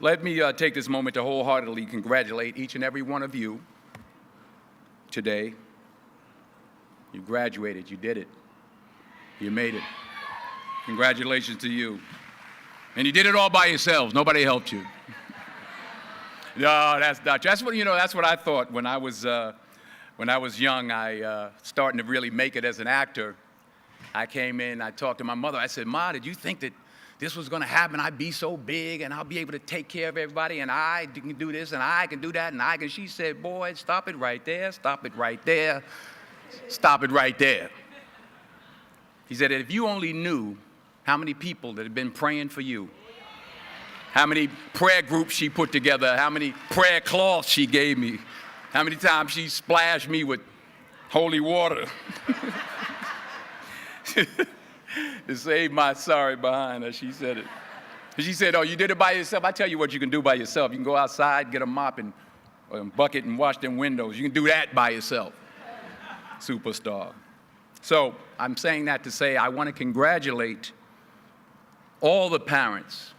Let me take this moment to wholeheartedly congratulate each and every one of you today. You graduated, you did it. You made it. Congratulations to you. And you did it all by yourselves. Nobody helped you. No, that's not true. That's what I thought when I was young. I starting to really make it as an actor. I came in, I talked to my mother. I said, Ma, did you think that this was going to happen? I'd be so big and I'll be able to take care of everybody and I can do this and I can do that and I can. She said, boy, stop it right there, stop it right there, stop it right there. He said, if you only knew how many people that have been praying for you, how many prayer groups she put together, how many prayer cloths she gave me, how many times she splashed me with holy water to save my sorry behind her, she said it. She said, oh, you did it by yourself? I tell you what you can do by yourself. You can go outside, get a mop and bucket and wash them windows. You can do that by yourself. Superstar. So I'm saying that to say I want to congratulate all the parents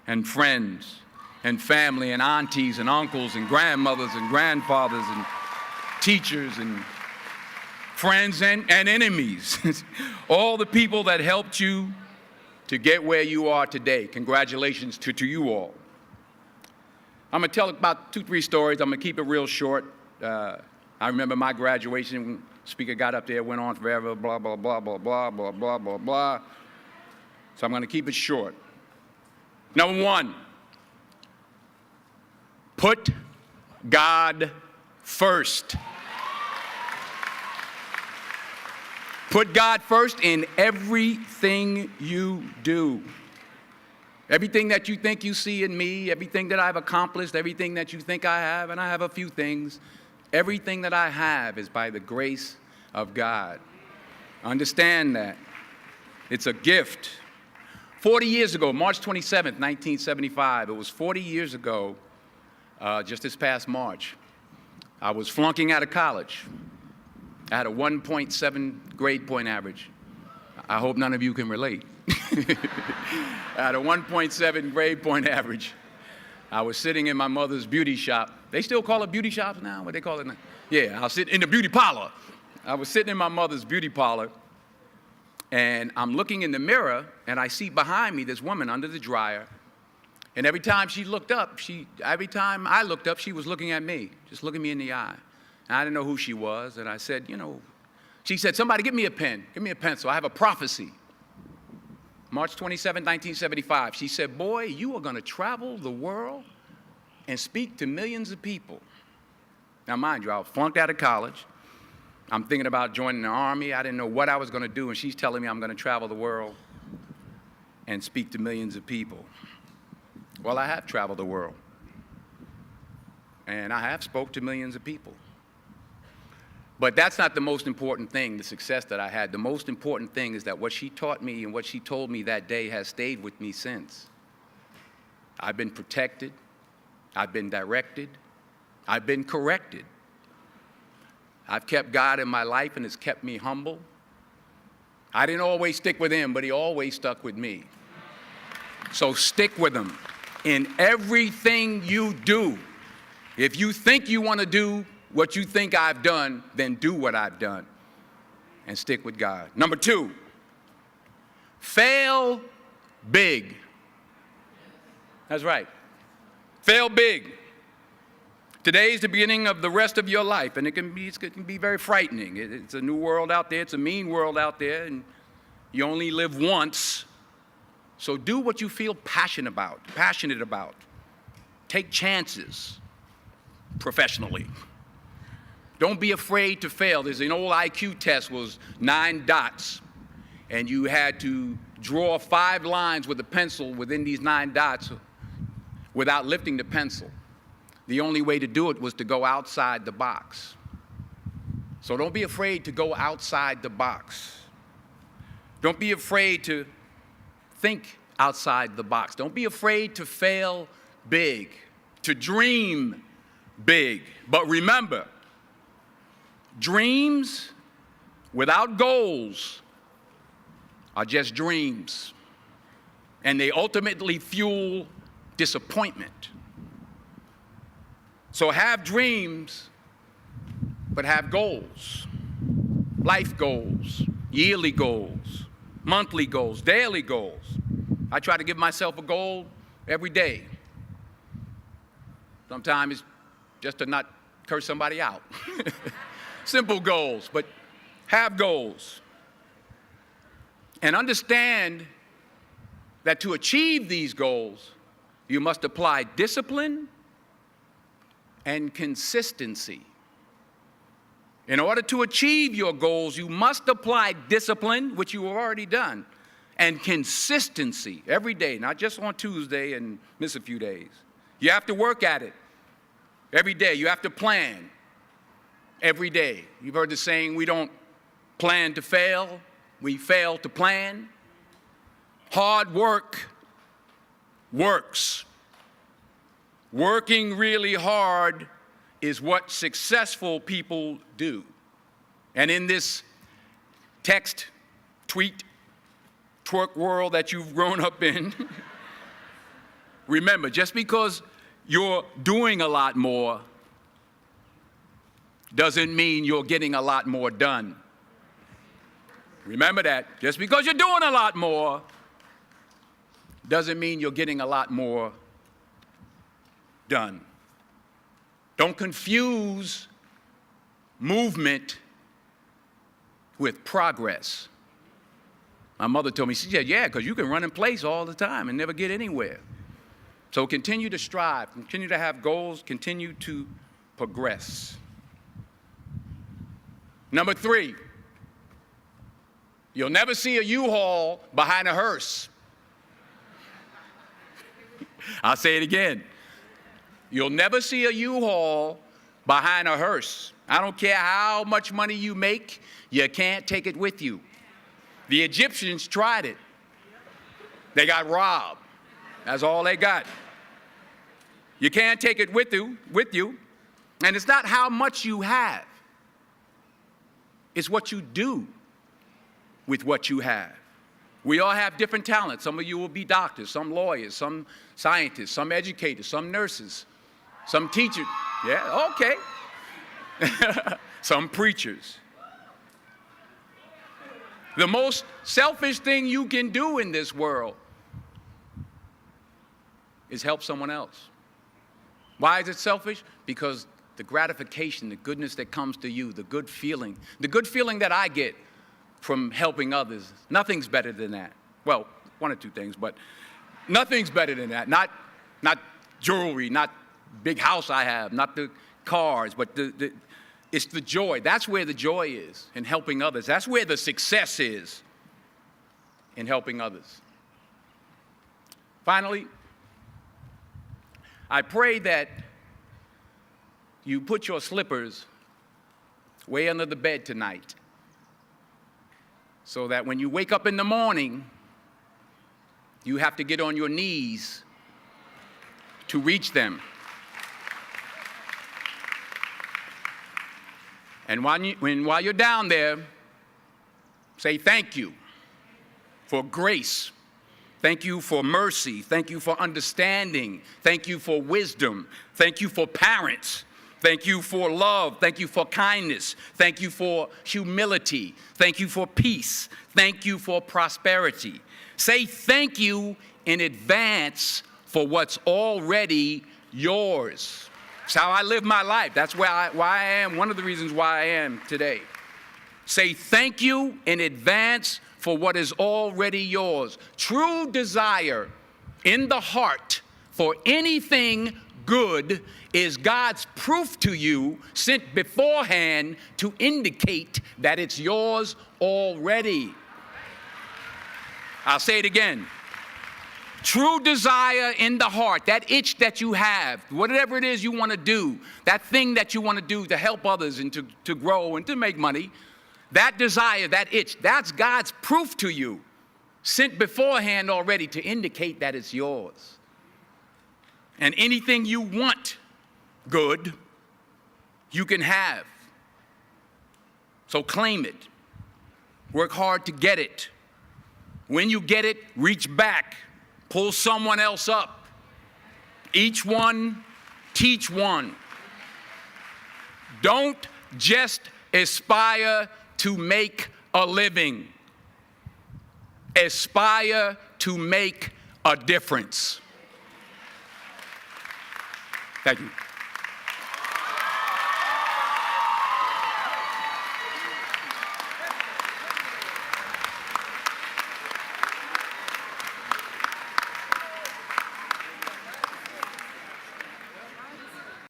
and friends and family and aunties and uncles and grandmothers and grandfathers and teachers and friends and enemies, all the people that helped you to get where you are today. Congratulations to you all. I'm going to tell about 2-3 stories. I'm going to keep it real short. I remember my graduation. Speaker got up there, went on forever, blah, blah, blah, blah, blah, blah, blah, blah, blah. So I'm going to keep it short. Number 1, put God first. Put God first in everything you do. Everything that you think you see in me, everything that I've accomplished, everything that you think I have, and I have a few things, everything that I have is by the grace of God. Understand that. It's a gift. 40 years ago, March 27th, 1975, it was 40 years ago, just this past March, I was flunking out of college. I had a 1.7 grade point average. I hope none of you can relate. I had a 1.7 grade point average. I was sitting in my mother's beauty shop. They still call it beauty shops now? What they call it now? Yeah, I was sitting in the beauty parlor. I was sitting in my mother's beauty parlor, and I'm looking in the mirror, and I see behind me this woman under the dryer. And every time she looked up, every time I looked up, she was looking at me, just looking me in the eye. And I didn't know who she was, and I said, she said, somebody give me a pen, give me a pencil, I have a prophecy. March 27, 1975, she said, boy, you are going to travel the world and speak to millions of people. Now, mind you, I was flunked out of college. I'm thinking about joining the Army. I didn't know what I was going to do, and she's telling me I'm going to travel the world and speak to millions of people. Well, I have traveled the world, and I have spoke to millions of people. But that's not the most important thing, the success that I had. The most important thing is that what she taught me and what she told me that day has stayed with me since. I've been protected. I've been directed. I've been corrected. I've kept God in my life, and it's kept me humble. I didn't always stick with him, but he always stuck with me. So stick with him in everything you do. If you think you want to do what you think I've done, then do what I've done and stick with God. Number 2, fail big. That's right. Fail big. Today is the beginning of the rest of your life, and it can be very frightening. It's a new world out there. It's a mean world out there, and you only live once. So do what you feel passionate about. Take chances professionally. Don't be afraid to fail. There's an old IQ test, was 9 dots, and you had to draw 5 lines with a pencil within these 9 dots without lifting the pencil. The only way to do it was to go outside the box. So don't be afraid to go outside the box. Don't be afraid to think outside the box. Don't be afraid to fail big, to dream big. But remember, dreams without goals are just dreams, and they ultimately fuel disappointment. So have dreams, but have goals. Life goals, yearly goals, monthly goals, daily goals. I try to give myself a goal every day. Sometimes it's just to not curse somebody out. Simple goals, but have goals. And understand that to achieve these goals, you must apply discipline and consistency. In order to achieve your goals, you must apply discipline, which you have already done, and consistency every day, not just on Tuesday and miss a few days. You have to work at it every day. You have to plan every day. You've heard the saying, we don't plan to fail, we fail to plan. Hard work works. Working really hard is what successful people do. And in this text, tweet, twerk world that you've grown up in, remember, just because you're doing a lot more doesn't mean you're getting a lot more done. Remember that. Just because you're doing a lot more doesn't mean you're getting a lot more done. Don't confuse movement with progress. My mother told me, she said, yeah, because you can run in place all the time and never get anywhere. So continue to strive, continue to have goals, continue to progress. Number 3, you'll never see a U-Haul behind a hearse. I'll say it again. You'll never see a U-Haul behind a hearse. I don't care how much money you make, you can't take it with you. The Egyptians tried it. They got robbed. That's all they got. You can't take it with you. And it's not how much you have. It's what you do with what you have. We all have different talents. Some of you will be doctors, some lawyers, some scientists, some educators, some nurses, some teachers. Yeah, okay. Some preachers. The most selfish thing you can do in this world is help someone else. Why is it selfish? Because the gratification, the goodness that comes to you, the good feeling that I get from helping others, nothing's better than that. Well, one or two things, but nothing's better than that. Not jewelry, not big house I have, not the cars, but it's the joy. That's where the joy is, in helping others. That's where the success is, in helping others. Finally, I pray that you put your slippers way under the bed tonight, so that when you wake up in the morning, you have to get on your knees to reach them. And while you're down there, say thank you for grace. Thank you for mercy. Thank you for understanding. Thank you for wisdom. Thank you for parents. Thank you for love. Thank you for kindness. Thank you for humility. Thank you for peace. Thank you for prosperity. Say thank you in advance for what's already yours. That's how I live my life. That's why I am, one of the reasons why I am today. Say thank you in advance for what is already yours. True desire in the heart for anything good is God's proof to you, sent beforehand to indicate that it's yours already. I'll say it again. True desire in the heart, that itch that you have, whatever it is you want to do, that thing that you want to do to help others and to grow and to make money, that desire, that itch, that's God's proof to you, sent beforehand already to indicate that it's yours. And anything you want good, you can have. So claim it. Work hard to get it. When you get it, reach back. Pull someone else up. Each one, teach one. Don't just aspire to make a living. Aspire to make a difference. Thank you.